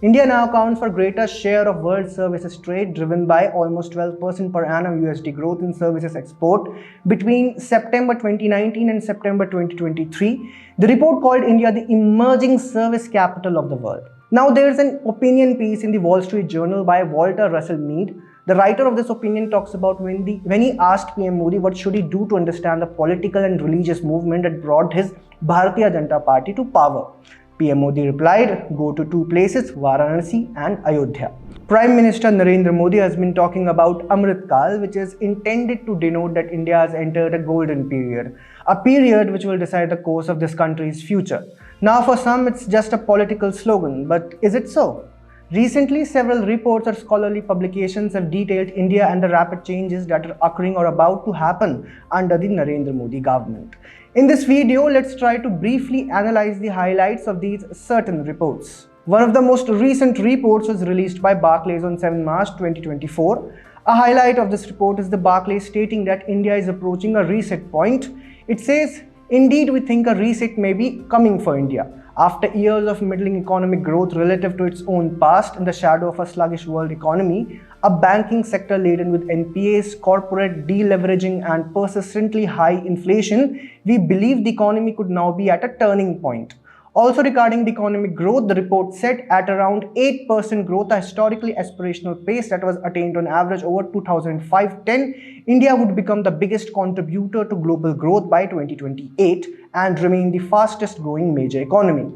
India now accounts for greater share of world services trade, driven by almost 12% per annum USD growth in services export between September 2019 and September 2023. The report called India the emerging service capital of the world. Now, there is an opinion piece in the Wall Street Journal by Walter Russell Mead. The writer of this opinion talks about when he asked PM Modi what should he do to understand the political and religious movement that brought his Bharatiya Janata Party to power. PM Modi replied, go to two places, Varanasi and Ayodhya. Prime Minister Narendra Modi has been talking about Amrit Kaal, which is intended to denote that India has entered a golden period, a period which will decide the course of this country's future. Now, for some, it's just a political slogan, but is it so? Recently, several reports or scholarly publications have detailed India and the rapid changes that are occurring or about to happen under the Narendra Modi government. In this video, let's try to briefly analyze the highlights of these certain reports. One of the most recent reports was released by Barclays on 7 March 2024. A highlight of this report is the Barclays stating that India is approaching a reset point. It says, indeed, we think a reset may be coming for India. After years of middling economic growth relative to its own past in the shadow of a sluggish world economy, a banking sector laden with NPAs, corporate deleveraging and persistently high inflation, we believe the economy could now be at a turning point. Also regarding the economic growth, the report said at around 8% growth, a historically aspirational pace that was attained on average over 2005-10, India would become the biggest contributor to global growth by 2028 and remain the fastest growing major economy.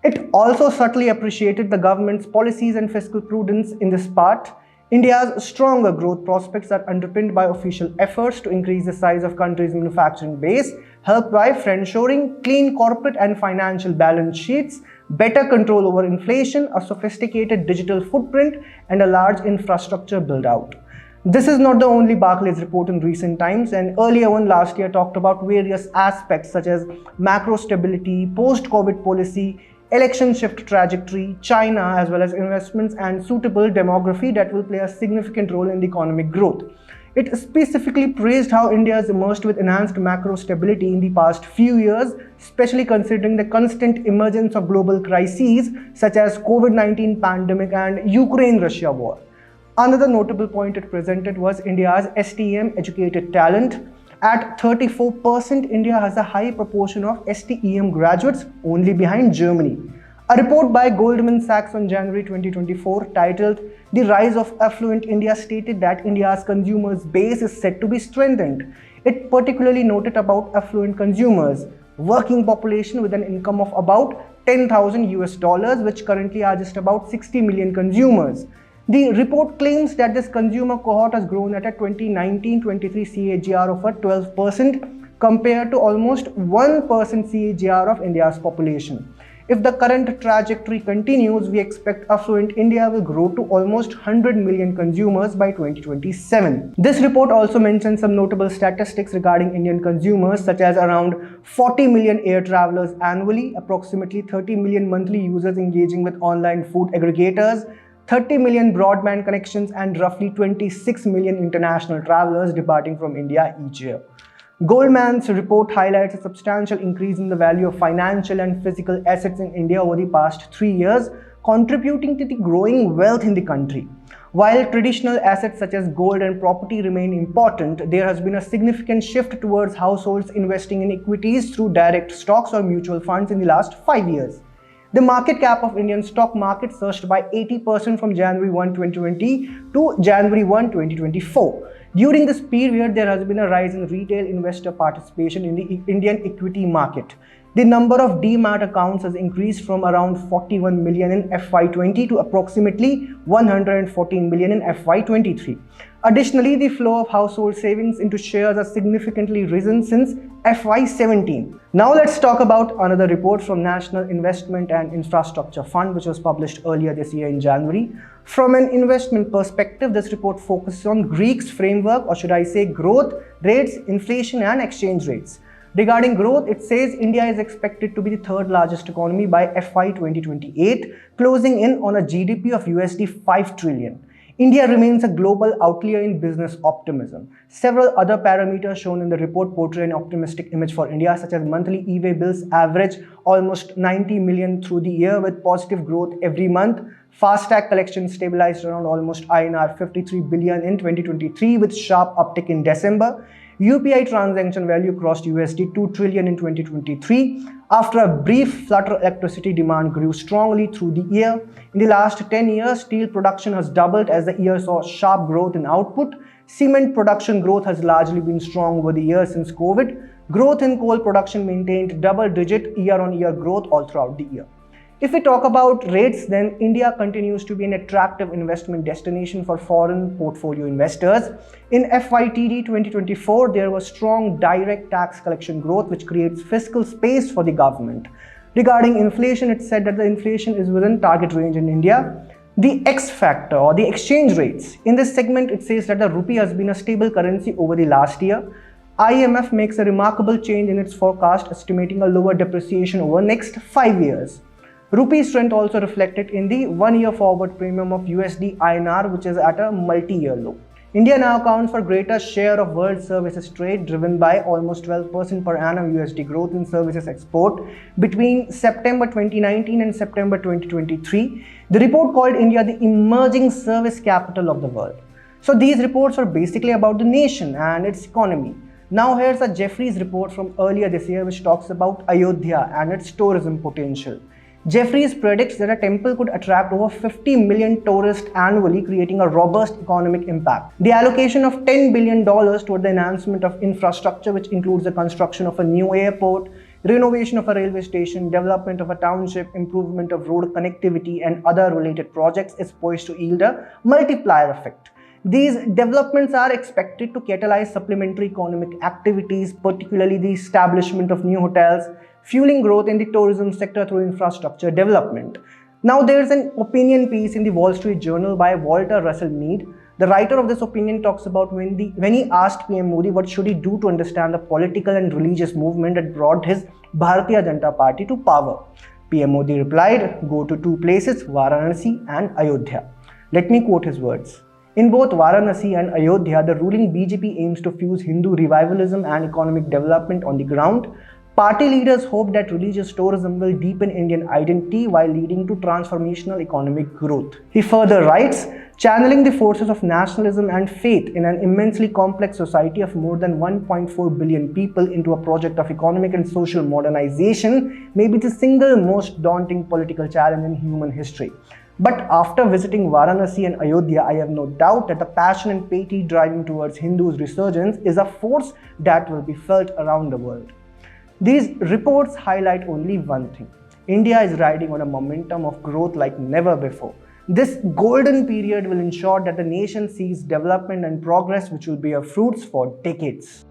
It also subtly appreciated the government's policies and fiscal prudence in this part. India's stronger growth prospects are underpinned by official efforts to increase the size of country's manufacturing base, helped by friendshoring, clean corporate and financial balance sheets, better control over inflation, a sophisticated digital footprint, and a large infrastructure build-out. This is not the only Barclays report in recent times. An earlier one last year talked about various aspects such as macro stability, post-COVID policy, election shift trajectory, China, as well as investments and suitable demography that will play a significant role in the economic growth. It specifically praised how India has emerged with enhanced macro stability in the past few years, especially considering the constant emergence of global crises such as COVID-19 pandemic and Ukraine-Russia war. Another notable point it presented was India's STEM educated talent. At 34%, India has a high proportion of STEM graduates, only behind Germany. A report by Goldman Sachs on January 2024 titled The Rise of Affluent India stated that India's consumers base is set to be strengthened. It particularly noted about affluent consumers, working population with an income of about $10,000, which currently are just about 60 million consumers. The report claims that this consumer cohort has grown at a 2019-23 CAGR of 12% compared to almost 1% CAGR of India's population. If the current trajectory continues, we expect affluent India will grow to almost 100 million consumers by 2027. This report also mentions some notable statistics regarding Indian consumers, such as around 40 million air travelers annually, approximately 30 million monthly users engaging with online food aggregators, 30 million broadband connections, and roughly 26 million international travelers departing from India each year. Goldman's report highlights a substantial increase in the value of financial and physical assets in India over the past 3 years, contributing to the growing wealth in the country. While traditional assets such as gold and property remain important, there has been a significant shift towards households investing in equities through direct stocks or mutual funds in the last 5 years. The market cap of Indian stock market surged by 80% from January 1, 2020 to January 1, 2024. During this period, there has been a rise in retail investor participation in the Indian equity market. The number of demat accounts has increased from around 41 million in FY20 to approximately 114 million in FY23. Additionally, the flow of household savings into shares has significantly risen since FY17. Now let's talk about another report from National Investment and Infrastructure Fund, which was published earlier this year in January. From an investment perspective, this report focuses on Greek's framework, or should I say growth, rates, inflation and exchange rates. Regarding growth, it says India is expected to be the third largest economy by FY 2028, closing in on a GDP of USD 5 trillion. India remains a global outlier in business optimism. Several other parameters shown in the report portray an optimistic image for India, such as monthly e-way bills average almost 90 million through the year with positive growth every month. Fast-tag collections stabilized around almost INR 53 billion in 2023 with sharp uptick in December. UPI transaction value crossed USD 2 trillion in 2023. After a brief flutter, electricity demand grew strongly through the year. In the last 10 years, steel production has doubled as the year saw sharp growth in output. Cement production growth has largely been strong over the years since COVID. Growth in coal production maintained double-digit year-on-year growth all throughout the year. If we talk about rates, then India continues to be an attractive investment destination for foreign portfolio investors. In FYTD 2024, there was strong direct tax collection growth, which creates fiscal space for the government. Regarding inflation, it said that the inflation is within target range in India. The X factor or the exchange rates. In this segment, it says that the rupee has been a stable currency over the last year. IMF makes a remarkable change in its forecast, estimating a lower depreciation over next 5 years. Rupee strength also reflected in the 1-year forward premium of USD INR, which is at a multi-year low. India now accounts for greater share of world services trade, driven by almost 12% per annum USD growth in services export between September 2019 and September 2023. The report called India the emerging service capital of the world. So these reports are basically about the nation and its economy. Now here's a Jefferies report from earlier this year, which talks about Ayodhya and its tourism potential. Jefferies predicts that a temple could attract over 50 million tourists annually, creating a robust economic impact. The allocation of $10 billion toward the enhancement of infrastructure, which includes the construction of a new airport, renovation of a railway station, development of a township, improvement of road connectivity, and other related projects, is poised to yield a multiplier effect. These developments are expected to catalyze supplementary economic activities, particularly the establishment of new hotels, fueling growth in the tourism sector through infrastructure development. Now, there is an opinion piece in the Wall Street Journal by Walter Russell Mead. The writer of this opinion talks about when he asked PM Modi what should he do to understand the political and religious movement that brought his Bharatiya Janata Party to power. PM Modi replied, "Go to two places, Varanasi and Ayodhya." Let me quote his words. In both Varanasi and Ayodhya, the ruling BJP aims to fuse Hindu revivalism and economic development on the ground. Party leaders hope that religious tourism will deepen Indian identity while leading to transformational economic growth. He further writes, channeling the forces of nationalism and faith in an immensely complex society of more than 1.4 billion people into a project of economic and social modernization may be the single most daunting political challenge in human history. But after visiting Varanasi and Ayodhya, I have no doubt that the passion and piety driving towards Hindus' resurgence is a force that will be felt around the world. These reports highlight only one thing. India is riding on a momentum of growth like never before. This golden period will ensure that the nation sees development and progress which will bear fruits for decades.